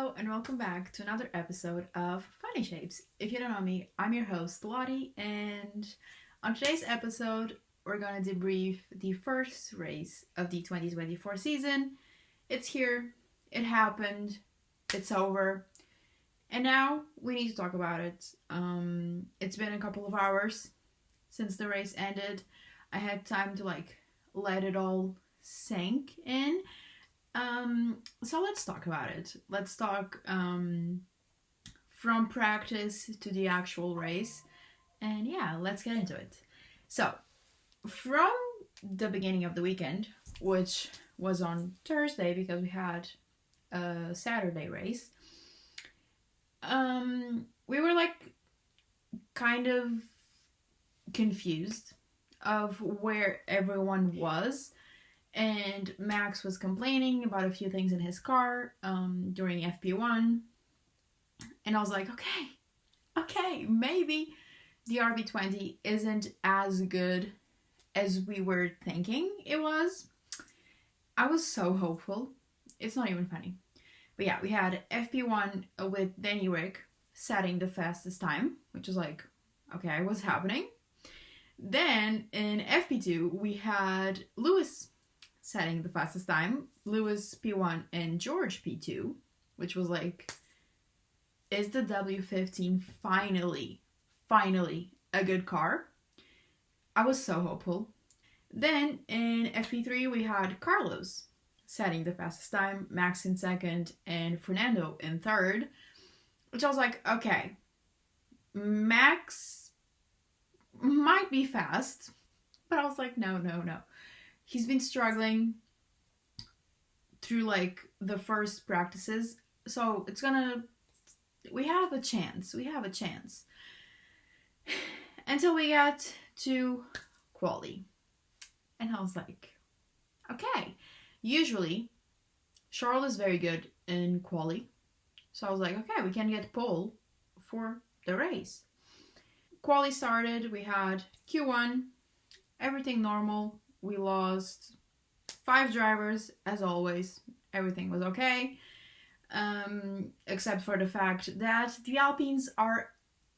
Hello and welcome back to another episode of Funny Shapes. If you don't know me, I'm your host Lottie, and on today's episode we're gonna debrief the first race of the 2024 season. It's here, it happened, it's over, and now we need to talk about it. It's been a couple of hours since the race ended. I had time to let it all sink in. So let's talk about it. Let's talk from practice to the actual race. And yeah, let's get into it. So, from the beginning of the weekend, which was on Thursday because we had a Saturday race, we were kind of confused of where everyone was. And Max was complaining about a few things in his car during FP1. And I was like, okay, maybe the RB20 isn't as good as we were thinking it was. I was so hopeful. It's not even funny. But yeah, we had FP1 with Danny Rick setting the fastest time, which is like, okay, what's happening? Then in FP2, we had Lewis setting the fastest time, Lewis P1 and George P2, which was like, is the W15 finally a good car? I was so hopeful. Then in FP3 we had Carlos setting the fastest time, Max in second, and Fernando in third, which I was like, okay, Max might be fast, but I was like, no. He's been struggling through the first practices, so we have a chance until we got to quali. And I was like, okay, usually Charles is very good in quali, so I was like, okay, we can get pole for the race. Quali started, we had Q1, everything normal. We lost 5 drivers, as always. Everything was okay. Except for the fact that the Alpines are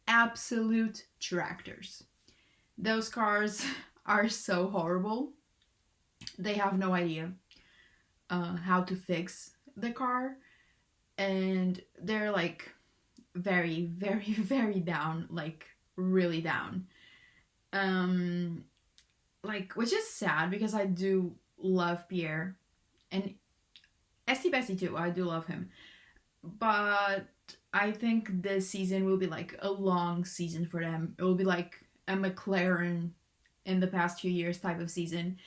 absolute tractors. Those cars are so horrible. They have no idea how to fix the car. And they're very, very, very down. Really down. Which is sad because I do love Pierre and Esti Bessie too. I do love him, but I think this season will be a long season for them. It will be like a McLaren in the past few years type of season,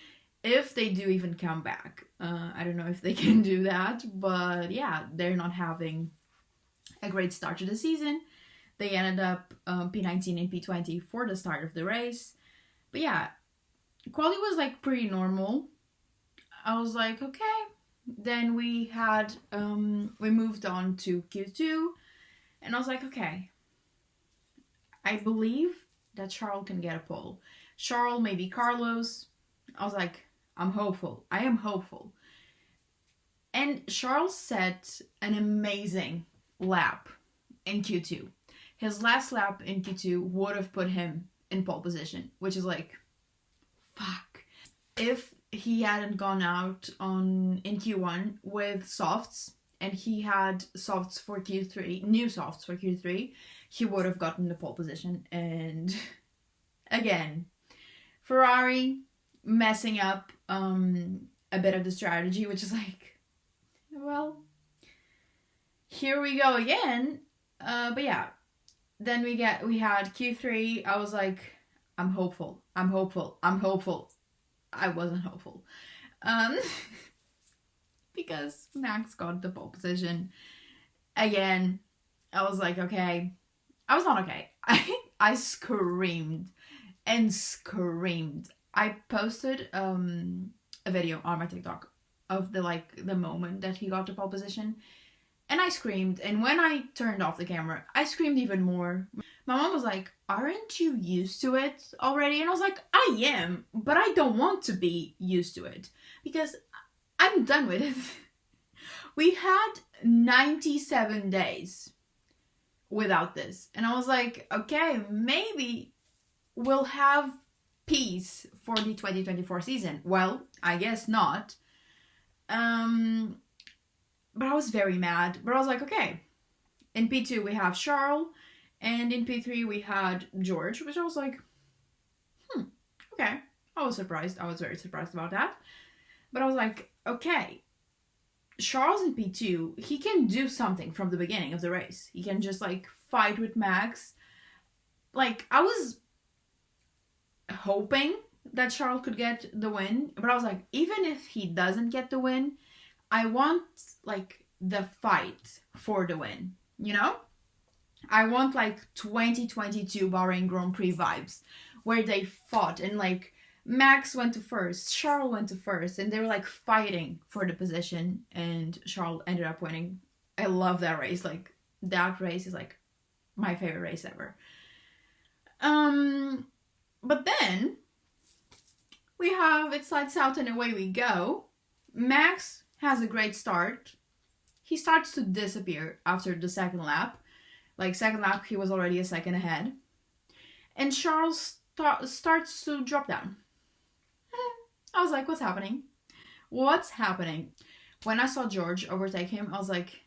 if they do even come back. I don't know if they can do that, but yeah, they're not having a great start to the season. They ended up P19 and P20 for the start of the race, but yeah. Quali was pretty normal. I was like, okay. Then we had we moved on to Q2, and I was like, okay, I believe that Charles can get a pole. Charles, maybe Carlos. I was like, I'm hopeful. I am hopeful. And Charles set an amazing lap in Q2. His last lap in Q2 would have put him in pole position, which is fuck. If he hadn't gone out in Q1 with softs, and he had softs for Q3, new softs for Q3, he would have gotten the pole position. And again, Ferrari messing up a bit of the strategy, which is well, here we go again. But yeah, then we had Q3. I was like, I'm hopeful. I wasn't hopeful. Because Max got the pole position. Again, I was like, okay. I was not okay. I screamed and screamed. I posted a video on my TikTok of the moment that he got the pole position. And I screamed, and when I turned off the camera, I screamed even more. My mom was like, aren't you used to it already? And I was like, I am, but I don't want to be used to it, because I'm done with it. We had 97 days without this. And I was like, okay, maybe we'll have peace for the 2024 season. Well, I guess not. But I was very mad. But I was like, okay. In P2 we have Charles, and in P3 we had George, which I was like, okay. I was surprised. I was very surprised about that. But I was like, okay, Charles in P2, he can do something from the beginning of the race. He can just like fight with Max. Like, I was hoping that Charles could get the win, but I was like, even if he doesn't get the win, I want like the fight for the win, you know? I want like 2022 Bahrain Grand Prix vibes, where they fought and like Max went to first, Charles went to first, and they were like fighting for the position, and Charles ended up winning. I love that race. Like, that race is like my favorite race ever. But then we have It Slides Out and Away We Go. Max has a great start. He starts to disappear after the second lap. Like, second lap, he was already a second ahead. And Charles starts to drop down. I was like, what's happening? What's happening? When I saw George overtake him, I was like,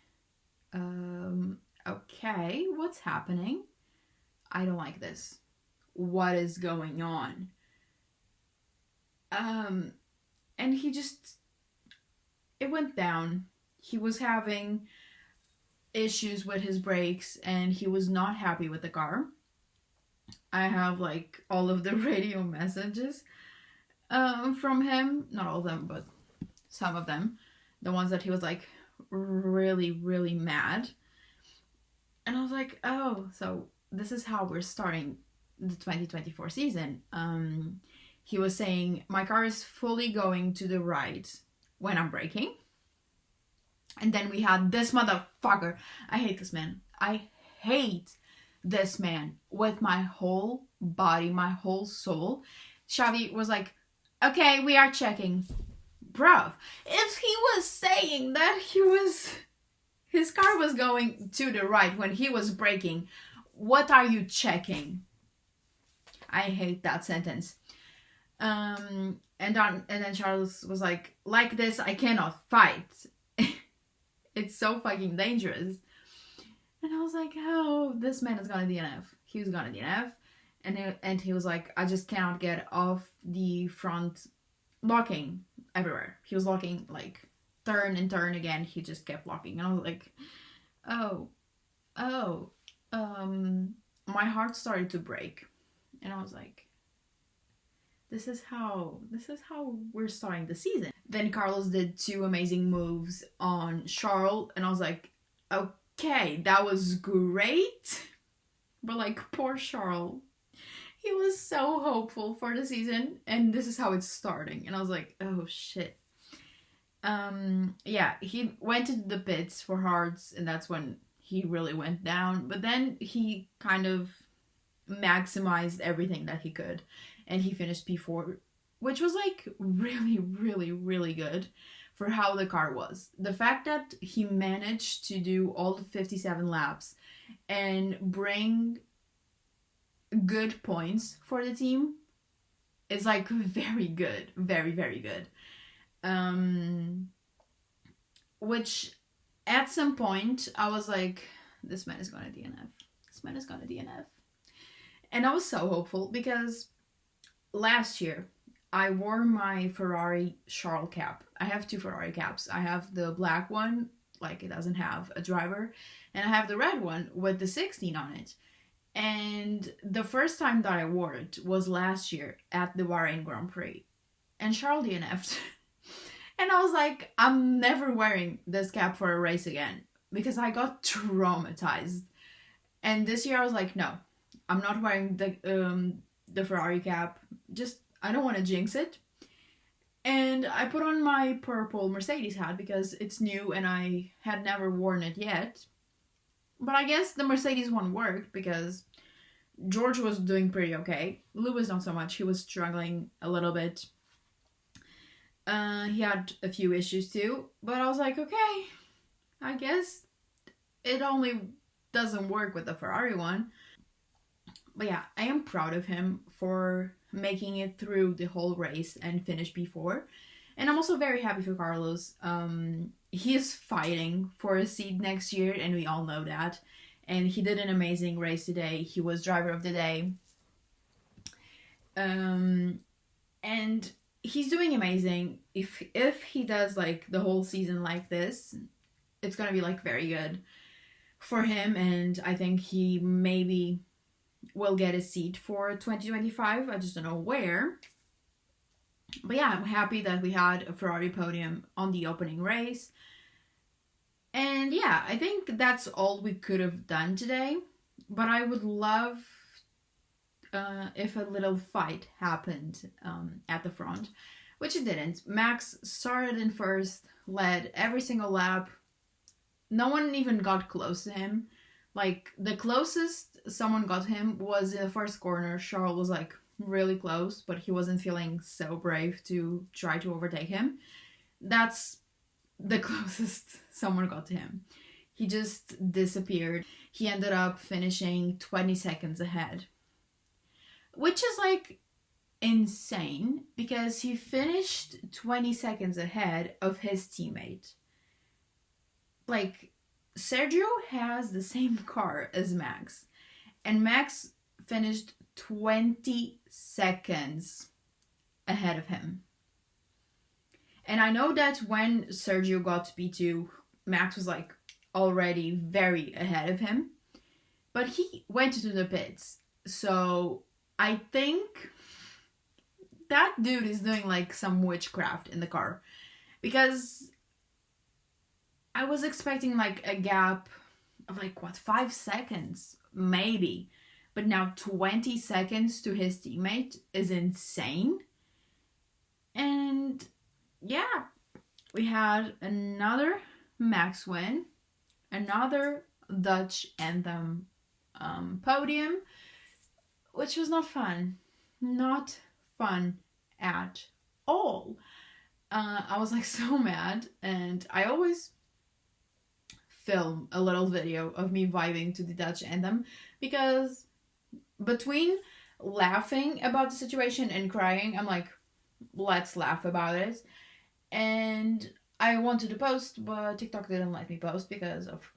okay, what's happening? I don't like this. What is going on? And he just, it went down. He was having issues with his brakes, and he was not happy with the car. I have like all of the radio messages from him, not all of them, but some of them, the ones that he was like really, really mad. And I was like, oh, so this is how we're starting the 2024 season. He was saying, my car is fully going to the right when I'm braking. And then we had this motherfucker. I hate this man. I hate this man with my whole body, my whole soul. Xavi was like, okay, we are checking. Bruv, if he was saying that his car was going to the right when he was braking, what are you checking? I hate that sentence. And then Charles was like this I cannot fight. It's so fucking dangerous. And I was like, oh, this man is gonna DNF. He was gonna DNF. And he was like, I just cannot get off the front, locking everywhere. He was locking, like, turn and turn again. He just kept locking. And I was like, my heart started to break. And I was like, this is how we're starting the season. Then Carlos did 2 amazing moves on Charles, and I was like, okay, that was great. But like, poor Charles. He was so hopeful for the season, and this is how it's starting. And I was like, oh shit. Yeah, he went to the pits for hards, and that's when he really went down. But then he kind of maximized everything that he could, and he finished P4, which was like really, really, really good for how the car was. The fact that he managed to do all the 57 laps and bring good points for the team is like very good. Very, very good. Which at some point I was like, this man is gonna DNF. This man is gonna DNF. And I was so hopeful because last year I wore my Ferrari Charles cap. I have 2 Ferrari caps. I have the black one, like it doesn't have a driver, and I have the red one with the 16 on it. And the first time that I wore it was last year at the Bahrain Grand Prix. And Charles DNF'd. And I was like, I'm never wearing this cap for a race again. Because I got traumatized. And this year I was like, no. I'm not wearing the Ferrari cap. Just, I don't want to jinx it. And I put on my purple Mercedes hat because it's new and I had never worn it yet. But I guess the Mercedes one worked because George was doing pretty okay. Lewis not so much. He was struggling a little bit. He had a few issues too. But I was like, okay, I guess it only doesn't work with the Ferrari one. But yeah, I am proud of him for making it through the whole race and finish before. And I'm also very happy for Carlos. He is fighting for a seat next year, and we all know that. And he did an amazing race today. He was driver of the day. And he's doing amazing. If he does like the whole season like this, it's gonna be like very good for him. And I think he maybe will get a seat for 2025. I just don't know where. But yeah, I'm happy that we had a Ferrari podium on the opening race. And yeah, I think that's all we could have done today. But I would love if a little fight happened at the front, which it didn't. Max started in first, led every single lap. No one even got close to him. Like, the closest someone got him was in the first corner. Charles was like really close, but he wasn't feeling so brave to try to overtake him. That's the closest someone got to him. He just disappeared. He ended up finishing 20 seconds ahead, which is like insane because he finished 20 seconds ahead of his teammate. Like, Sergio has the same car as Max, and Max finished 20 seconds ahead of him. And I know that when Sergio got to P2, Max was like already very ahead of him, but he went to the pits. So I think that dude is doing like some witchcraft in the car, because I was expecting like a gap of like 5 seconds maybe, but now 20 seconds to his teammate is insane. And yeah, we had another Max win, another Dutch anthem podium, which was not fun. Not fun at all. I was like so mad, and I always film a little video of me vibing to the Dutch anthem, because between laughing about the situation and crying, I'm like, let's laugh about it. And I wanted to post, but TikTok didn't let me post because of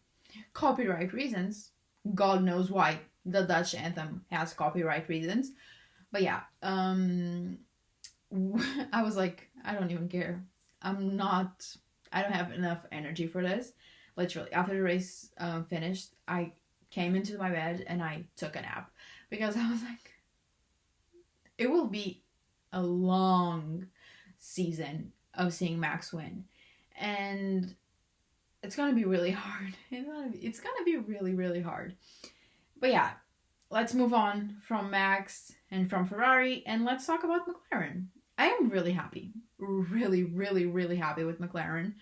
copyright reasons. God knows why the Dutch anthem has copyright reasons. But yeah, I was like, I don't even care. I don't have enough energy for this. Literally, after the race finished, I came into my bed and I took a nap, because I was like, it will be a long season of seeing Max win, and it's gonna be really hard. It's gonna be really, really hard. But yeah, let's move on from Max and from Ferrari, and let's talk about McLaren. I am really happy, really, really, really happy with McLaren.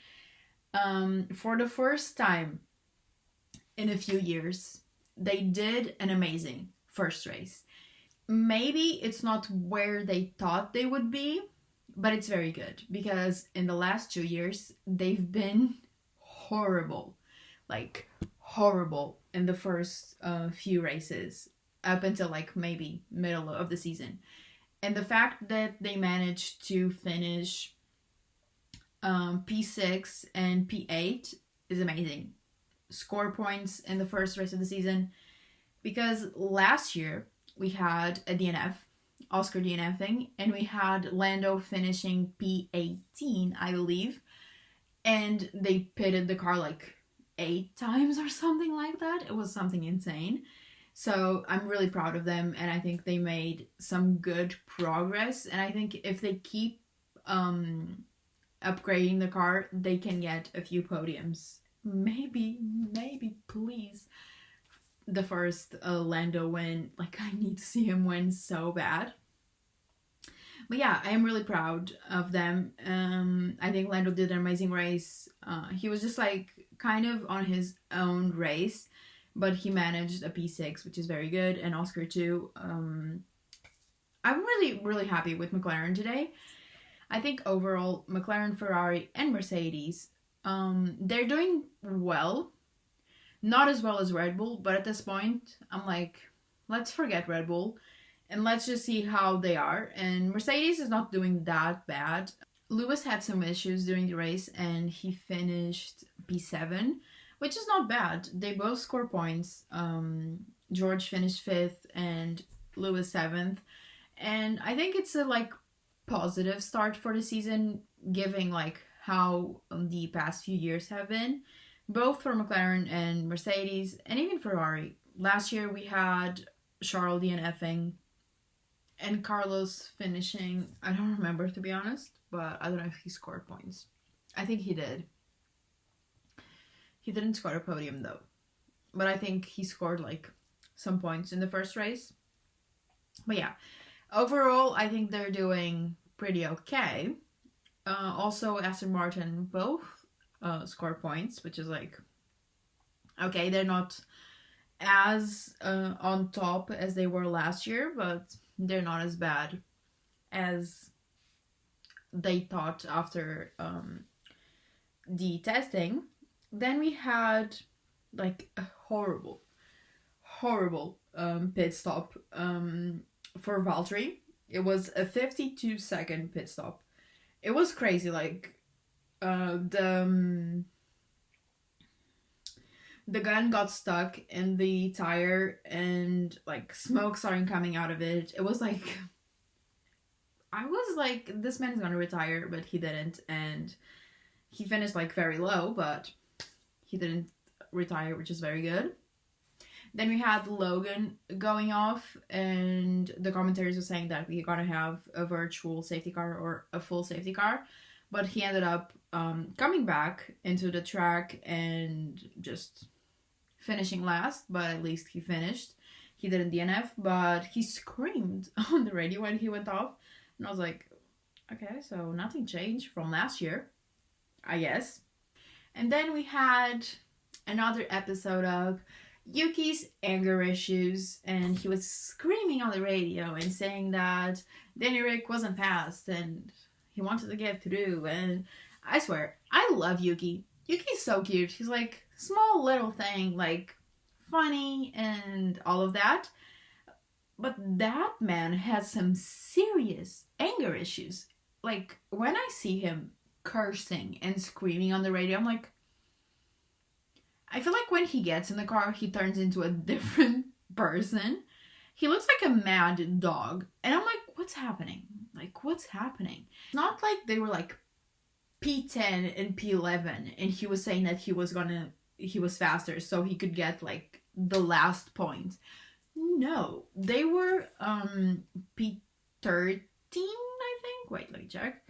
For the first time in a few years, they did an amazing first race. Maybe it's not where they thought they would be, but it's very good, because in the last 2 years, they've been horrible. Like, horrible in the first few races, up until like maybe middle of the season. And the fact that they managed to finish P6 and P8 is amazing. Score points in the first race of the season, because last year we had a DNF, Oscar DNFing, and we had Lando finishing P18, I believe, and they pitted the car like 8 times or something like that. It was something insane. So I'm really proud of them, and I think they made some good progress, and I think if they keep upgrading the car, they can get a few podiums. Maybe, please. The first Lando win, like, I need to see him win so bad. But yeah, I am really proud of them. I think Lando did an amazing race. He was just like kind of on his own race, but he managed a P6, which is very good, and Oscar too. I'm really, really happy with McLaren today. I think overall, McLaren, Ferrari, and Mercedes They're doing well. Not as well as Red Bull, but at this point, I'm like, let's forget Red Bull and let's just see how they are. And Mercedes is not doing that bad. Lewis had some issues during the race and he finished P7, which is not bad. They both score points. George finished 5th and Lewis 7th. And I think it's a like positive start for the season, given like how the past few years have been, both for McLaren and Mercedes, and even Ferrari. Last year we had Charles DNFing and Carlos finishing, I don't remember to be honest, but I don't know if he scored points. I think he did. He didn't score a podium though, but I think he scored like some points in the first race. But yeah, overall I think they're doing pretty okay. Also Aston Martin both score points, which is like, okay, they're not as on top as they were last year, but they're not as bad as they thought after the testing. Then we had like a horrible pit stop for Valtteri. It was a 52-second pit stop. It was crazy. Like the gun got stuck in the tire and like smoke started coming out of it. It was like, I was like, this man is gonna retire, but he didn't, and he finished like very low, but he didn't retire, which is very good. Then we had Logan going off, and the commentators were saying that we're gonna have a virtual safety car or a full safety car, but he ended up coming back into the track and just finishing last, but at least he finished. He didn't DNF, but he screamed on the radio when he went off, and I was like, okay, so nothing changed from last year, I guess. And then we had another episode of Yuki's anger issues, and he was screaming on the radio and saying that Danny Rick wasn't fast and he wanted to get through. And I swear, I love Yuki. Yuki's so cute. He's like small little thing, like funny and all of that. But that man has some serious anger issues. Like when I see him cursing and screaming on the radio, I'm like, I feel like when he gets in the car, he turns into a different person. He looks like a mad dog. And I'm like, what's happening? Like, what's happening? It's not like they were like P10 and P11 and he was saying that he was faster so he could get like the last point. No, they were P13, I think. Wait, let me check.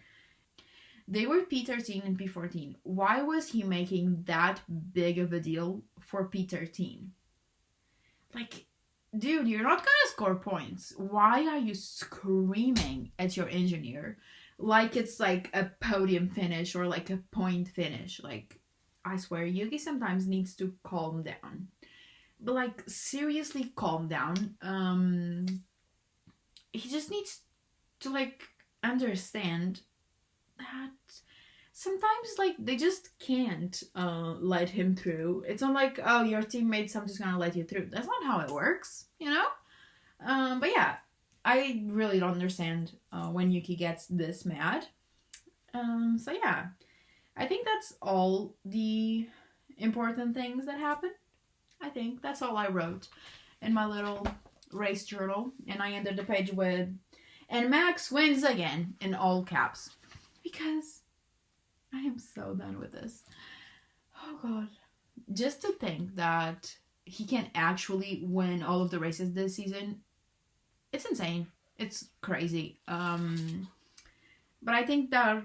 They were P13 and P14. Why was he making that big of a deal for P13? Like, dude, you're not gonna score points. Why are you screaming at your engineer like it's like a podium finish or like a point finish? Like, I swear, Yuki sometimes needs to calm down. But like, seriously calm down. He just needs to like understand that sometimes like they just can't let him through. It's not like, oh, your teammates, I'm just gonna let you through. That's not how it works, you know. But yeah, I really don't understand when Yuki gets this mad. So yeah, I think that's all the important things that happened. I think that's all I wrote in my little race journal, and I ended the page with, and Max wins again in all caps. Because I am so done with this. Oh god. Just to think that he can actually win all of the races this season, it's insane. It's crazy. But I think that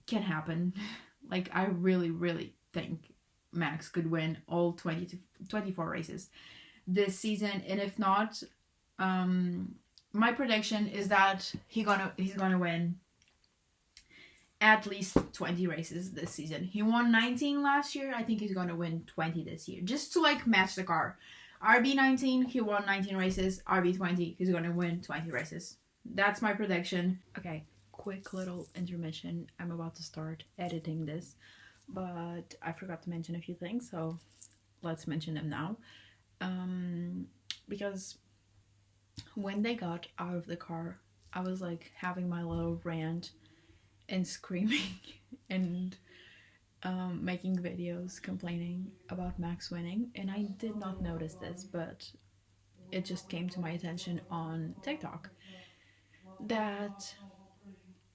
can happen. Like, I really, really think Max could win all 24 races this season. And if not, my prediction is that he's gonna win at least 20 races this season. He won 19 last year. I think he's going to win 20 this year. Just to like match the car. RB19, he won 19 races. RB20, he's going to win 20 races. That's my prediction. Okay, quick little intermission. I'm about to start editing this. but I forgot to mention a few things, so let's mention them now. Because when they got out of the car, I was like having my little rant and screaming and making videos complaining about Max winning, and I did not notice this, but it just came to my attention on TikTok that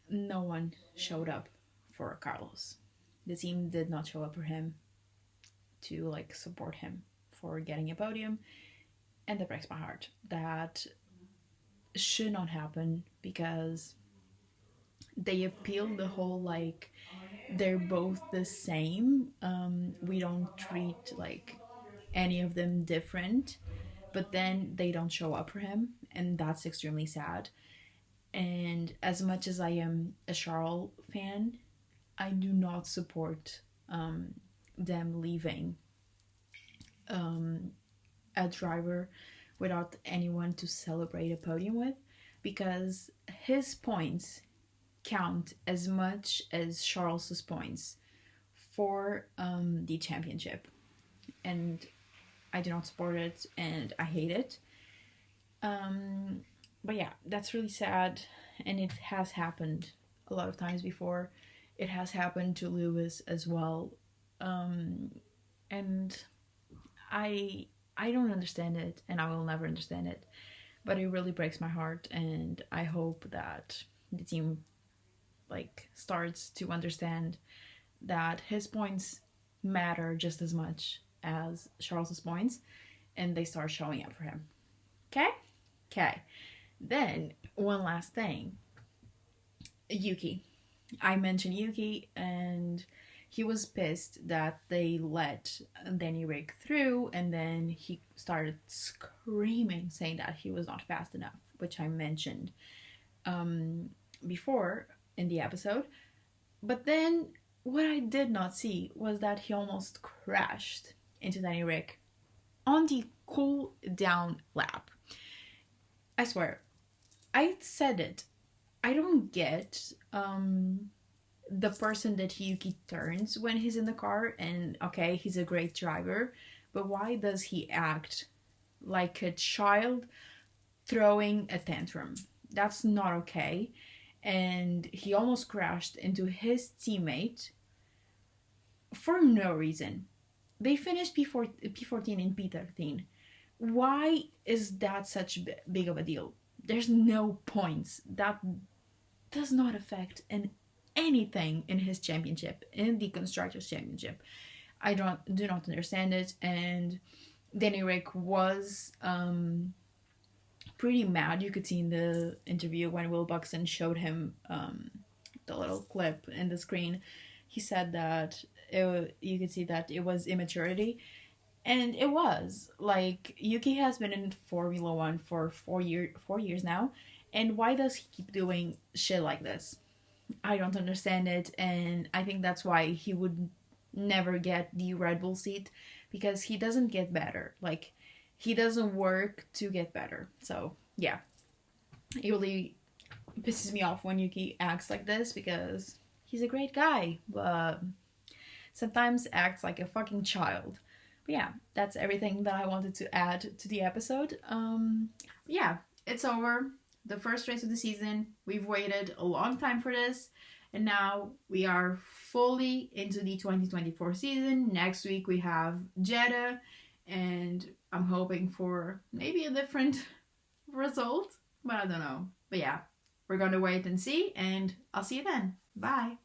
no one showed up for Carlos. The team did not show up for him to like support him for getting a podium, and that breaks my heart. That should not happen because they appeal the whole like they're both the same. We don't treat like any of them different, but then they don't show up for him, and that's extremely sad. And as much as I am a Charles fan, I do not support them leaving a driver without anyone to celebrate a podium with, because his points count as much as Charles's points for the championship, and I do not support it and I hate it. But yeah, that's really sad, and it has happened a lot of times before. It has happened to Lewis as well, and I don't understand it, and I will never understand it. But it really breaks my heart, and I hope that the team like starts to understand that his points matter just as much as Charles's points, and they start showing up for him. Okay. Then one last thing, Yuki. I mentioned Yuki, and he was pissed that they let Danny Rick through, and then he started screaming, saying that he was not fast enough, which I mentioned before in the episode. But then what I did not see was that he almost crashed into Danny Rick on the cool down lap. I swear, I said it. I don't get the person that Yuki turns when he's in the car, and okay, he's a great driver, but why does he act like a child throwing a tantrum? That's not okay. And he almost crashed into his teammate for no reason. They finished P14 and P13. Why is that such big of a deal? There's no points. That does not affect anything in his championship, in the Constructors' Championship. I do not understand it. And Danny Rick was pretty mad. You could see in the interview when Will Buxton showed him the little clip in the screen. He said that you could see that it was immaturity. And it was. Like, Yuki has been in Formula One for 4 years now. And why does he keep doing shit like this? I don't understand it. And I think that's why he would never get the Red Bull seat. Because he doesn't get better. Like, he doesn't work to get better. So, yeah. It really pisses me off when Yuki acts like this. Because he's a great guy. But sometimes acts like a fucking child. Yeah, that's everything that I wanted to add to the episode. Yeah, it's over. The first race of the season. We've waited a long time for this. And now we are fully into the 2024 season. Next week we have Jeddah. And I'm hoping for maybe a different result. But I don't know. But yeah, we're going to wait and see. And I'll see you then. Bye.